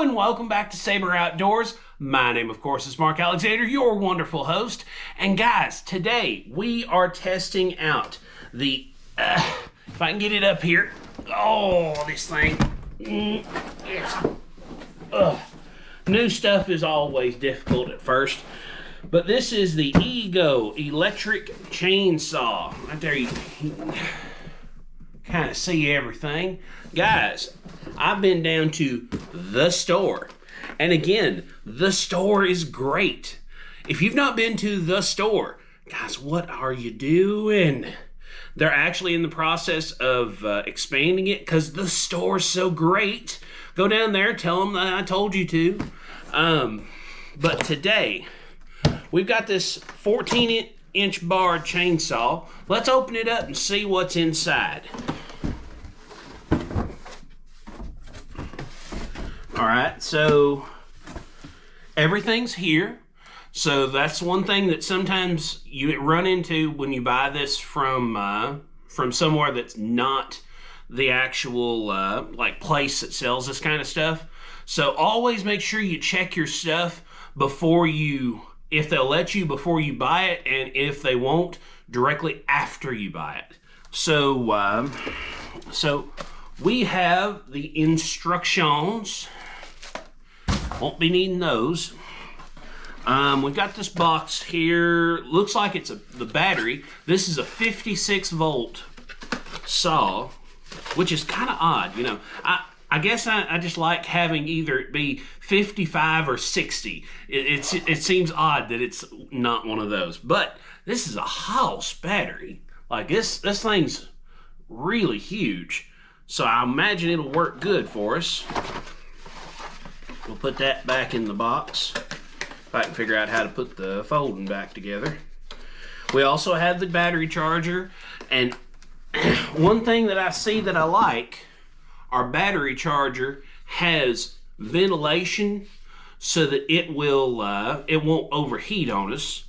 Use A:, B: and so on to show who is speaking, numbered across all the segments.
A: and welcome back to Saber Outdoors. My name, of course, is Mark Alexander, your wonderful host. And guys, today we are testing out the, if I can get it up here. Oh, this thing. New stuff is always difficult at first. But this is the Ego electric chainsaw. Right there, you can kind of see everything. Guys, I've been down to the store. And again, the store is great. If you've not been to the store, guys, what are you doing? They're actually in the process of expanding it because the store is so great. Go down there, tell them that I told you to. But today, we've got this 14-inch bar chainsaw. Let's open it up and see what's inside. Alright, so everything's here. So that's one thing that sometimes you run into when you buy this from somewhere that's not the actual like place that sells this kind of stuff. So always make sure you check your stuff before you, if they'll let you before you buy it, and if they won't, directly after you buy it. So we have the instructions. Won't be needing those. We've got this box here. Looks like it's the battery. This is a 56 volt saw, which is kind of odd. You know, I guess I just like having either it be 55 or 60. It seems odd that it's not one of those. But this is a house battery. Like this thing's really huge. So I imagine it'll work good for us. We'll put that back in the box. If I can figure out how to put the folding back together. We also have the battery charger. And one thing that I see that I like, our battery charger has ventilation so that it won't overheat on us.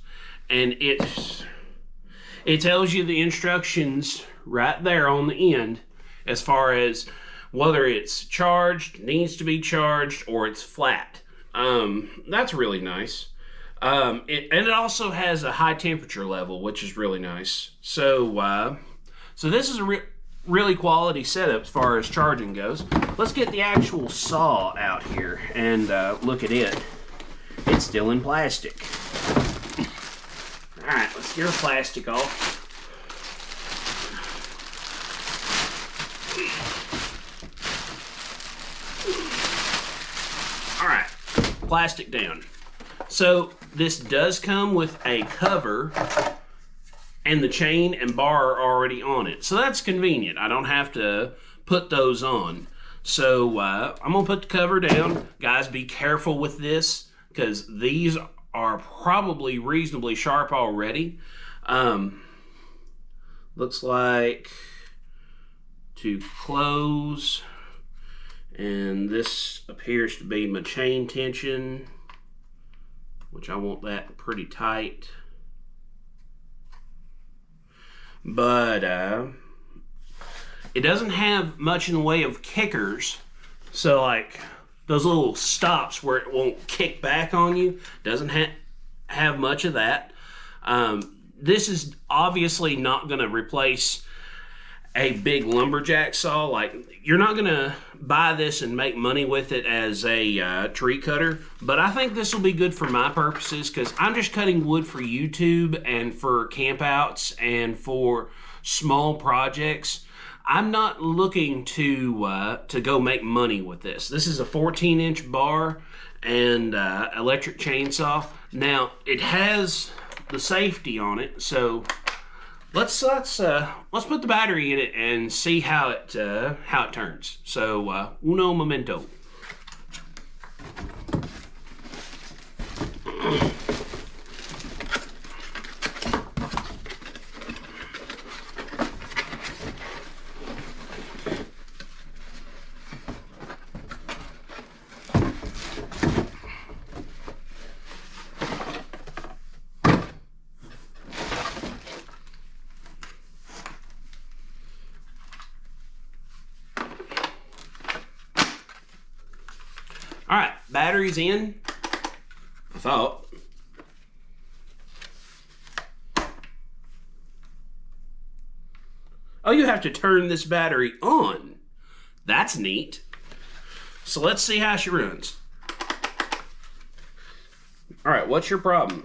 A: And it tells you the instructions right there on the end as far as whether it's charged, needs to be charged, or it's flat. That's really nice. And it also has a high temperature level, which is really nice. So this is a really quality setup as far as charging goes. Let's get the actual saw out here and look at it. It's still in plastic. All right, let's get our plastic off. Alright, plastic down. So this does come with a cover and the chain and bar are already on it. So that's convenient. I don't have to put those on. So I'm going to put the cover down. Guys, be careful with this because these are probably reasonably sharp already. Looks like to close. And this appears to be my chain tension, which I want that pretty tight. But it doesn't have much in the way of kickers. So like those little stops where it won't kick back on you, doesn't have much of that. This is obviously not going to replace a big lumberjack saw. Like, you're not gonna buy this and make money with it as a tree cutter, but I think this will be good for my purposes because I'm just cutting wood for YouTube and for campouts and for small projects. I'm not looking to go make money with this. This is a 14-inch bar and electric chainsaw. Now it has the safety on it, so let's put the battery in it and see how it turns. So uno momento. All right, battery's in, I thought. Oh, you have to turn this battery on. That's neat. So let's see how she runs. All right, what's your problem?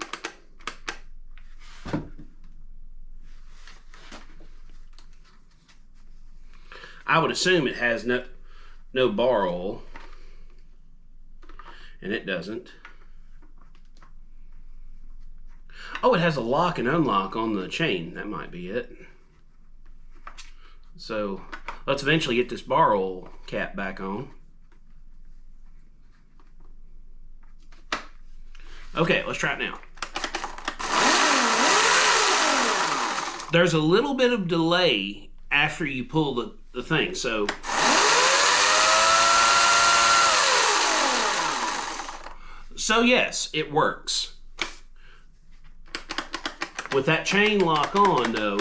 A: I would assume it has no bar oil, and it doesn't. Oh, it has a lock and unlock on the chain. That might be it. So let's eventually get this bar oil cap back on. Okay, let's try it now. There's a little bit of delay after you pull the thing, so yes, it works. With that chain lock on, though,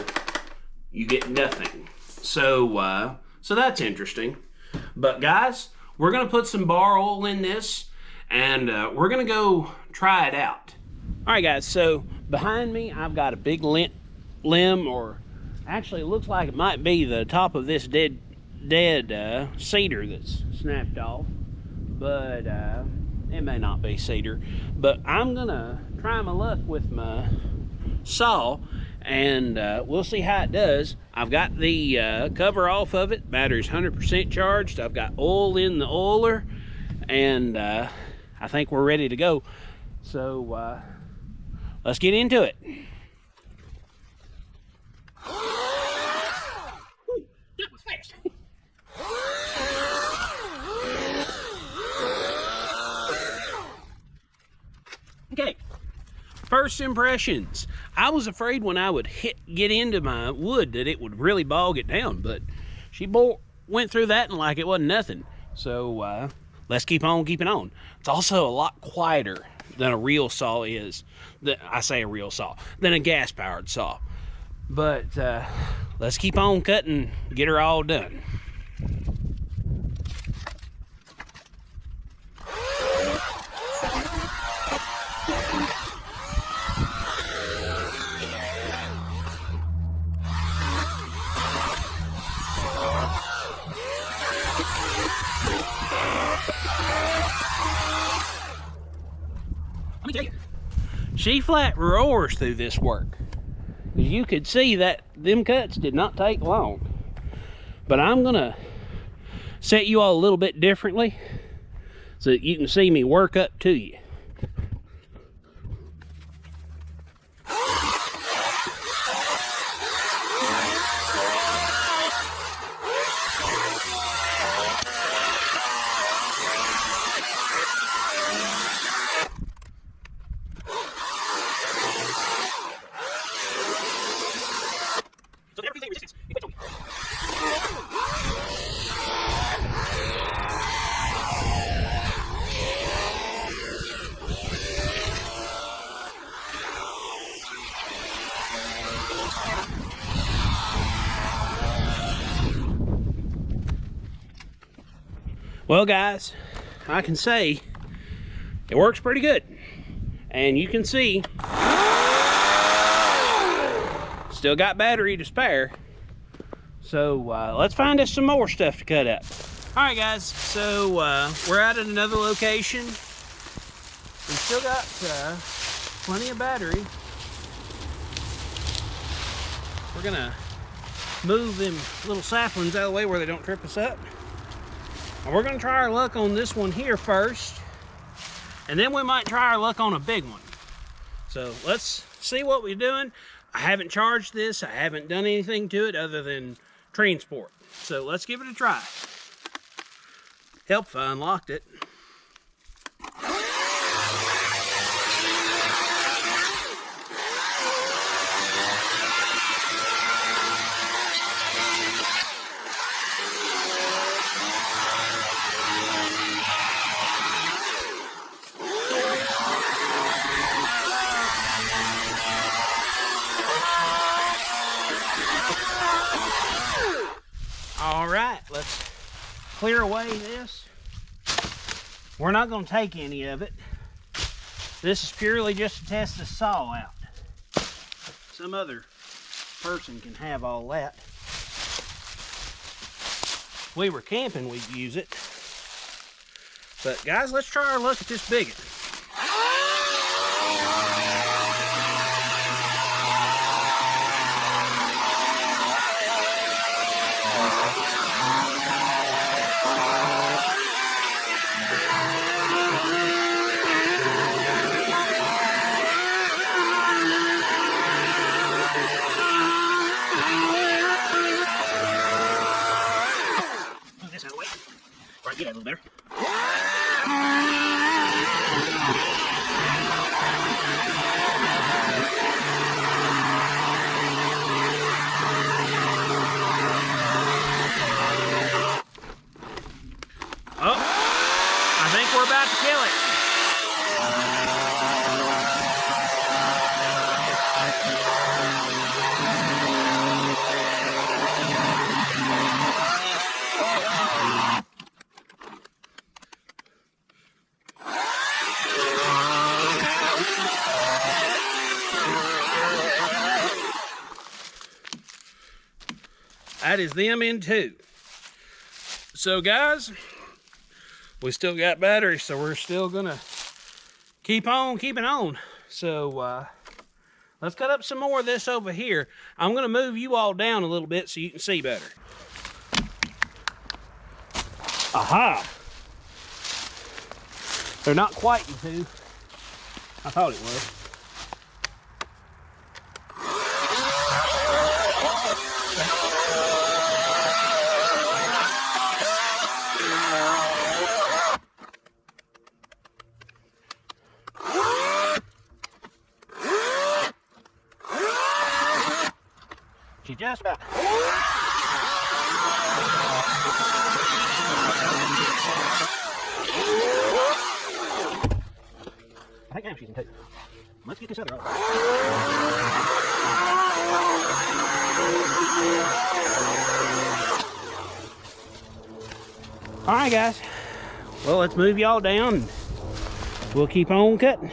A: you get nothing. So that's interesting. But guys, we're gonna put some bar oil in this, and we're gonna go try it out. All right, guys. So behind me, I've got a big limb, or actually, it looks like it might be the top of this dead cedar that's snapped off, but it may not be cedar. But I'm gonna try my luck with my saw, and we'll see how it does. I've got the cover off of it. Battery's 100% charged. I've got oil in the oiler, and I think we're ready to go. So let's get into it. That was fast. Okay, first impressions. I was afraid when I would get into my wood that it would really bog it down, but she went through that and like it wasn't nothing. So let's keep on keeping on. It's also a lot quieter than a real saw is. I say a real saw, than a gas-powered saw. But let's keep on cutting, get her all done. Let me tell you, she flat roars through this work. You could see that them cuts did not take long. But I'm gonna set you all a little bit differently so that you can see me work up to you. Well, guys, I can say it works pretty good. And you can see, still got battery to spare. So let's find us some more stuff to cut up. All right, guys, so we're out at another location. We've still got plenty of battery. We're gonna move them little saplings out of the way where they don't trip us up. And we're gonna try our luck on this one here first, and then we might try our luck on a big one. So let's see what we're doing. I haven't charged this. I haven't done anything to it other than transport. So let's give it a try. Help if I unlocked it. All right, let's clear away this. We're not going to take any of it. This is purely just to test the saw out. Some other person can have all that. If we were camping, we'd use it. But guys, let's try our luck at this bigot. Move this out of the way. Right, get that a little better. Oh, I think we're about to kill it. That is them in two. So guys, we still got batteries, so we're still gonna keep on keeping on. So let's cut up some more of this over here. I'm gonna move you all down a little bit so you can see better. Aha! They're not quite in two. I thought it was. She just about. I think now she's in two. Let's get this other off. All right, guys. Well, let's move y'all down and we'll keep on cutting.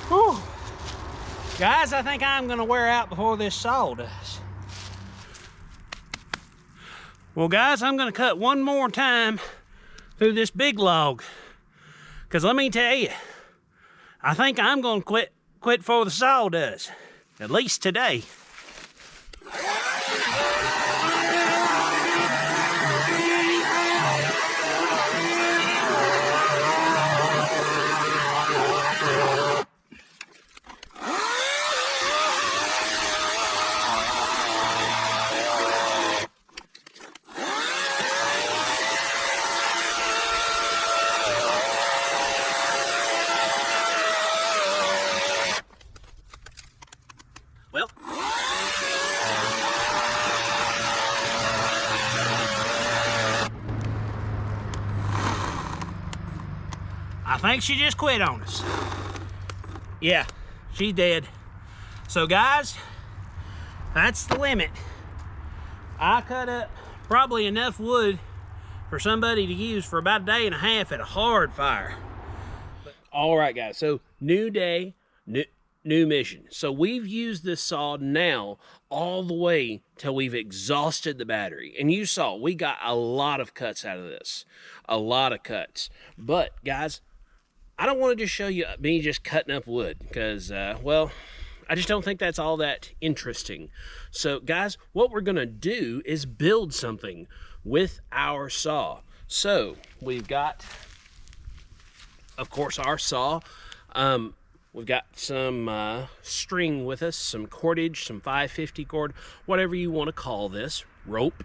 A: Whew. Guys, I think I'm gonna wear out before this saw does. Well guys, I'm gonna cut one more time through this big log. Cause let me tell you, I think I'm gonna quit before the saw does. At least today. Well, I think she just quit on us. Yeah, she's dead. So guys, that's the limit. I cut up probably enough wood for somebody to use for about a day and a half at a hard fire. All right guys, so new day, new mission. So we've used this saw now all the way till we've exhausted the battery. And you saw, we got a lot of cuts out of this. A lot of cuts. But, guys, I don't want to just show you me just cutting up wood because, well, I just don't think that's all that interesting. So, guys, what we're going to do is build something with our saw. So, we've got, of course, our saw. We've got some string with us, some cordage, some 550 cord, whatever you want to call this, rope,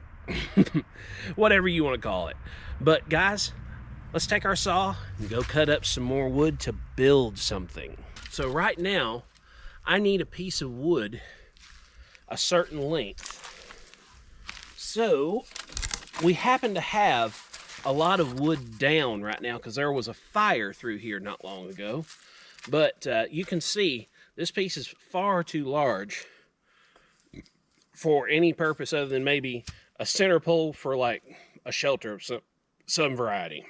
A: whatever you want to call it. But guys, let's take our saw and go cut up some more wood to build something. So right now, I need a piece of wood a certain length. So we happen to have a lot of wood down right now because there was a fire through here not long ago. But you can see this piece is far too large for any purpose other than maybe a center pole for like a shelter of some variety.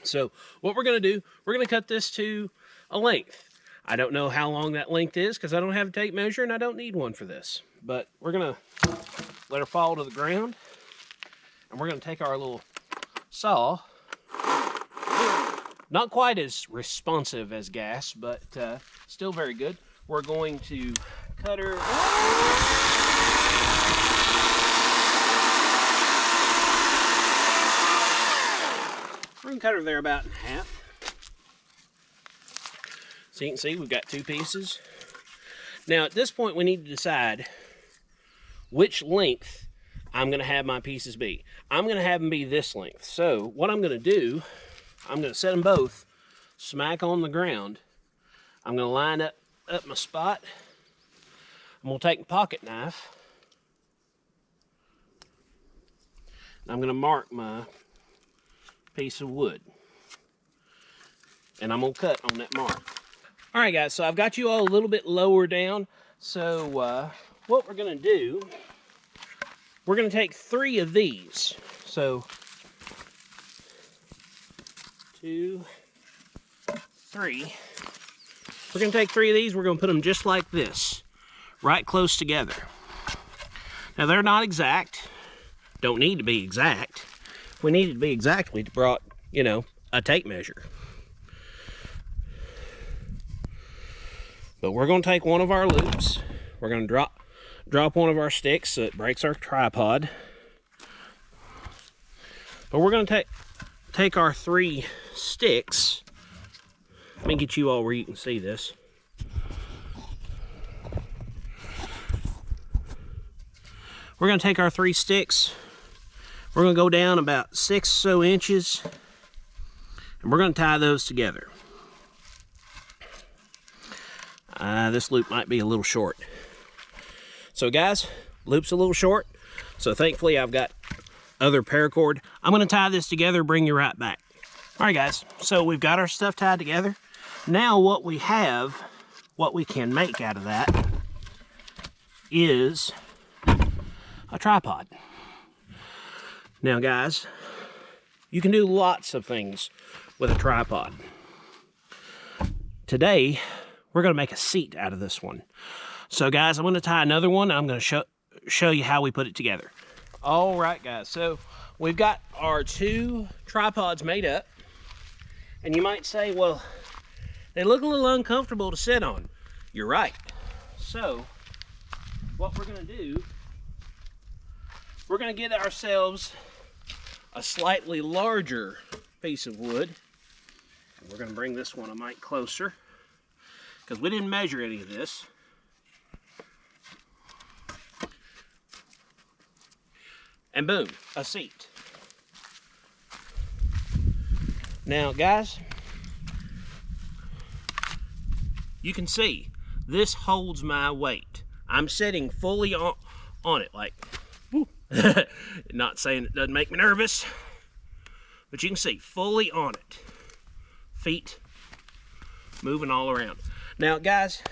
A: So what we're going to do, we're going to cut this to a length. I don't know how long that length is because I don't have a tape measure and I don't need one for this. But we're going to let her fall to the ground. And we're going to take our little saw. Not quite as responsive as gas, but still very good. We're going to cut her. We're going to cut her there about in half. So you can see we've got two pieces. Now at this point we need to decide which length I'm going to have my pieces be. I'm going to have them be this length. So what I'm going to do, I'm going to set them both smack on the ground. I'm going to line up my spot. I'm going to take a pocket knife. And I'm going to mark my piece of wood. And I'm going to cut on that mark. All right, guys, so I've got you all a little bit lower down. So what we're going to do, we're going to take 3 of these. So 2, 3. We're going to take 3 of these. We're going to put them just like this, right close together. Now, they're not exact. Don't need to be exact. If we needed to be exact, we'd brought, you know, a tape measure. But we're going to take one of our loops. We're going to drop one of our sticks so it breaks our tripod. But we're going to take our 3 sticks. Let me get you all where you can see this. We're going to take our 3 sticks. We're going to go down about 6 or so inches. And we're going to tie those together. This loop might be a little short. So guys, loop's a little short. So thankfully I've got other paracord. I'm going to tie this together, bring you right back. All right, guys, so we've got our stuff tied together. Now what we have, what we can make out of that is a tripod. Now, guys, you can do lots of things with a tripod. Today, we're going to make a seat out of this one. So, guys, I'm going to tie another one. I'm going to show you how we put it together. All right, guys, so we've got our 2 tripods made up. And you might say, well, they look a little uncomfortable to sit on. You're right. So, what we're going to do, we're going to get ourselves a slightly larger piece of wood. And we're going to bring this one a mite closer because we didn't measure any of this. And boom, a seat. Now, guys, you can see this holds my weight. I'm sitting fully on it, like, whoo. Not saying it doesn't make me nervous, but you can see fully on it. Feet moving all around. Now, guys,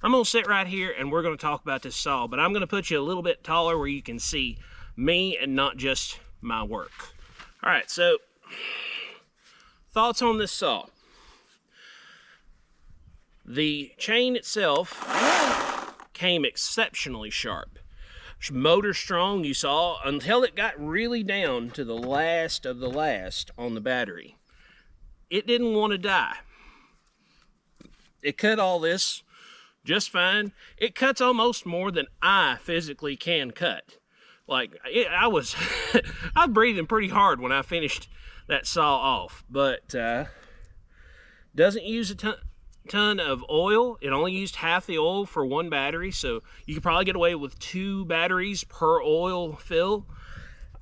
A: I'm going to sit right here and we're going to talk about this saw, but I'm going to put you a little bit taller where you can see me and not just my work. All right, so thoughts on this saw. The chain itself came exceptionally sharp. Motor strong, you saw, until it got really down to the last of the last on the battery. It didn't want to die. It cut all this just fine. It cuts almost more than I physically can cut. Like, I was breathing pretty hard when I finished that saw off, but doesn't use a ton of oil. It only used half the oil for one battery, so you could probably get away with 2 batteries per oil fill.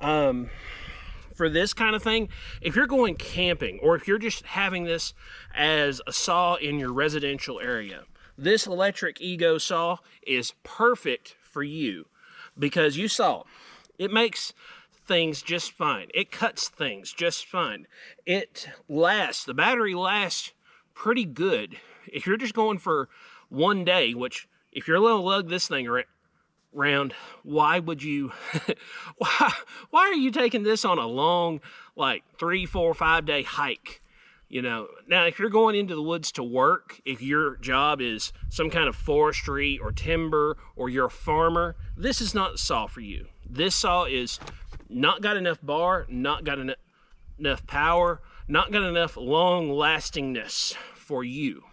A: For this kind of thing, if you're going camping or if you're just having this as a saw in your residential area, this electric Ego saw is perfect for you, because you saw it makes things just fine. It cuts things just fine. It lasts, the battery lasts pretty good. If you're just going for one day, which if you're going to lug this thing around, why would you, why are you taking this on a long, like 3, 4, 5 day hike? You know, now if you're going into the woods to work, if your job is some kind of forestry or timber, or you're a farmer, this is not the saw for you. This saw is not got enough bar, not got enough power, not got enough long lastingness for you.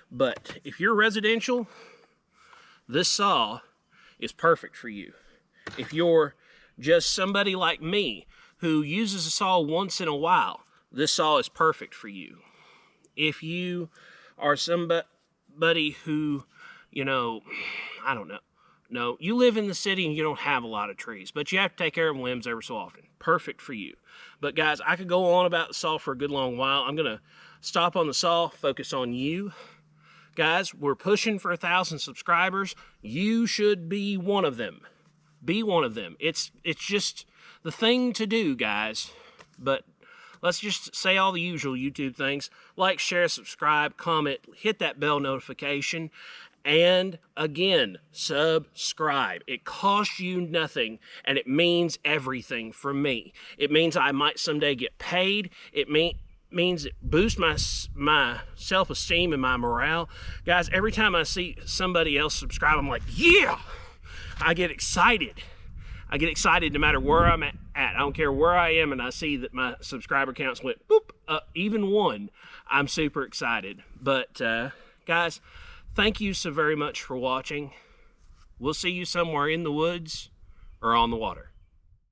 A: But if you're residential, this saw is perfect for you. If you're just somebody like me who uses a saw once in a while, this saw is perfect for you. If you are somebody who, you know, I don't know. No, you live in the city and you don't have a lot of trees, but you have to take care of limbs every so often. Perfect for you. But guys, I could go on about the saw for a good long while. I'm going to stop on the saw, focus on you. Guys, we're pushing for 1,000 subscribers. You should be one of them. Be one of them. It's just the thing to do, guys. But let's just say all the usual YouTube things. Like, share, subscribe, comment, hit that bell notification. And again, subscribe. It costs you nothing, and it means everything from me. It means I might someday get paid. It means it boosts my self-esteem and my morale. Guys, every time I see somebody else subscribe, I'm like, yeah! I get excited. I get excited no matter where I'm at. I don't care where I am, and I see that my subscriber counts went boop up, even 1. I'm super excited. But guys, thank you so very much for watching. We'll see you somewhere in the woods or on the water.